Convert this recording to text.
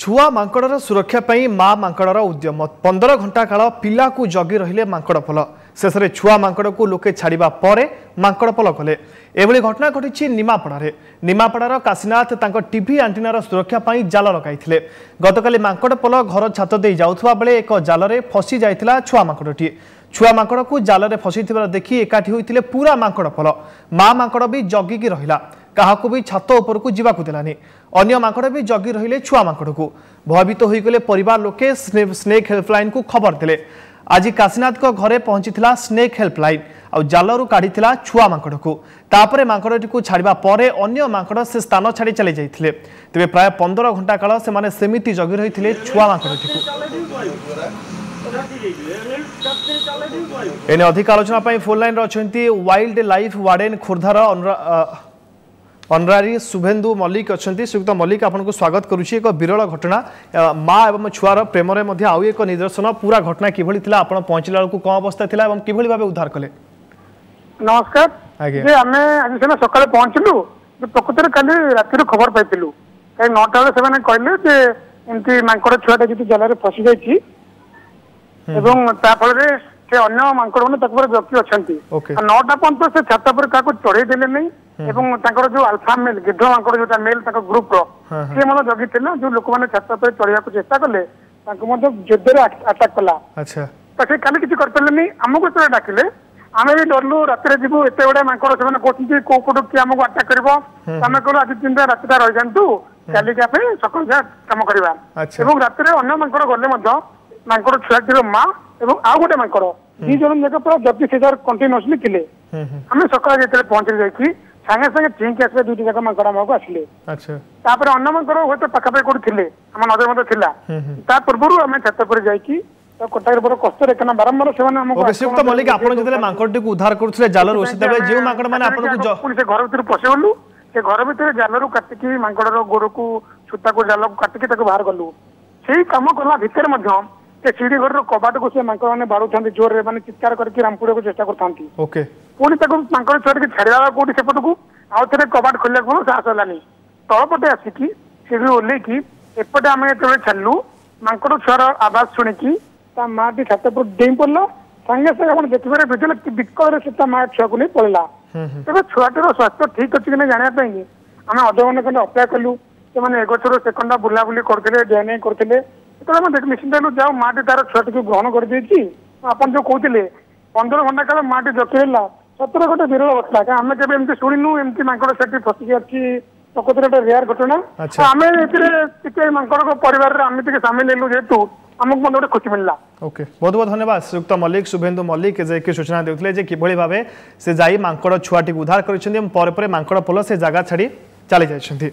छुआ मांकड़र सुरक्षा पाई माँ मांकड़र उद्यम 15 घंटा काल पिला को जगी रहिले मांकड़ पल शेष में छुआ मांकड़ को लोके छाड़ा पर मांकड़ पल कले एभली घटना घटी निमापड़ार काशीनाथ टीवी आंटीनार सुरक्षा पाई जाल लगाई गतकाली मांकड़ पल घर छात दे जाउथबा बेले एक जाल में फसी जाइतिला छुआ मांकड़टी छुआ मांकड़ को जाल में फसी देखि एकाठी होइतिले पूरा मांकड़ पल माँ मांकड़ भी जगिकी रहिला काहाकू भी छात उपर को जीवाकू देलानी अन्य मांकड़ भी जगी रहिले छुआ मांकड़ को भयभीत हो गले परिवार लोके स्नेक हेल्पलाइन को खबर देले आज काशीनाथ को घरे पहुंची स्नेक हेल्पलाइन आ जालरू काढ़ी छुआ मांकड़ को तापरे मांकड़टी को छाड़ा पर अन्य मांकड़ से स्थान छाड़ी चली जाते तेज प्राय 15 घंटा काल से सेमिति जगी रही छुआ मांकड़टी एने अधिक आलोचना फोन लाइन अच्छी वाइल्ड लाइफ वार्डेन खोर्धार अनरारी शुभेन्दु मल्लिक अच्छा श्रीयुक्त मल्लिक आपको स्वागत करुच्ची एक विरल घटना माँ एवं छुआर प्रेम आउ एक निदर्शन पूरा घटना किभली थिला आपण पहुंचला बेलू कौन अवस्था थिला एवं किभली भाबे उद्धार कले। नमस्कार जे आमे आज सेना सकाळे पहुंचलु प्रकृति काली राति खबर पाइलु कई 9टा बेले से कहले जे एमती मांकड़ छुआटा जी जल में फसी जाइए फल से अन्य मांकड़ मैंने जकी अच्छा 9टा पर्यटन से छाता पर क्या चढ़े देले नहीं जो अल्फा मेल गिद्ध मांकड़ जो मेल ग्रुप सी जगी जो लोक मैंने छाता पर चढ़ा चेष्टा कले जोर आटाक कला तो से खाली किसी करें आमको जो डाकिले आम भी डरलु राति जीवु एत गुड़ा मांकड़ से कहते कौ पटू किए आमको आटाक कर आम कहलु आज 3टा रातिटा रही जातु कालिका सकाल जा कम करवा राति अन्य मांकड़ गले मांकड़ छुआटीर माँ और आउ गोटे मांकड़ 2 जन जाक पूरा जबकि से कंटिन्यूअसली थे आम सकाल जो पहुंची जाइए सागे सागे चिंक आस 2टी जाक मांकड़ आम को आसिले अन्य मांकड़ हूँ पाखापाखि कौट थे आम नजर मत था पूर्व आम छात पर जाइए कटाक बड़ कष्ट बारंबार से मल्लिक मांकड़ उद्धार कर जाल से घर भर पशिगलु से घर भर जालू काटिकी मांकड़ गोड़ को छूता को जाल काटिकी बाहर गलु से कम कला भितर सीढ़ी घर कबाट को मांकड़ मैंने बाड़ुं जोर मैंने चित्कार करके रामपुर को चेष्टा करते पुणी मांकड़ छुआ छाड़ा कौटी सेपट को आउ थे कबाट खोल साहस है तलपटे आसिकी सीढ़ी ओल्लैकी एपटे आम जो छाड़ू मांकड़ छुआर आवाज शुणिकी माँ टी छात पर डेई पड़ा सागे सागे देखिए भिजल विकल से माँ छुआ को नहीं पड़ेगा तेज छुआटर स्वास्थ्य ठीक अच्छी कि जानापी आम अधघंटे खंडे अपेक्षा कलु से एगछर सेकंडा बुलाबुली करते डे करते निश्चित जाओ माटी तार छुआटी को ग्रहण कर आप जो कहते 15 घंटा काल माटी जकीला सतर गोटे विरल घटना आम के शुणु एमती मांकड़ से फसिकी अच्छी प्रकृति गोटे रेयर घटना आम ए मांकड़ परिवार आम सामिल हेलु जेहेतु आमको गोटे खुशी मिलला। ओके बहुत बहुत धन्यवाद श्रीयुक्त मल्लिक शुभेन्दु मल्लिक जे सूचना देते किभली भावे से जाई मांकड़ छुआटी उद्धार कर मांकड़ पल से जगह छाड़ी चली जाइछन्ति।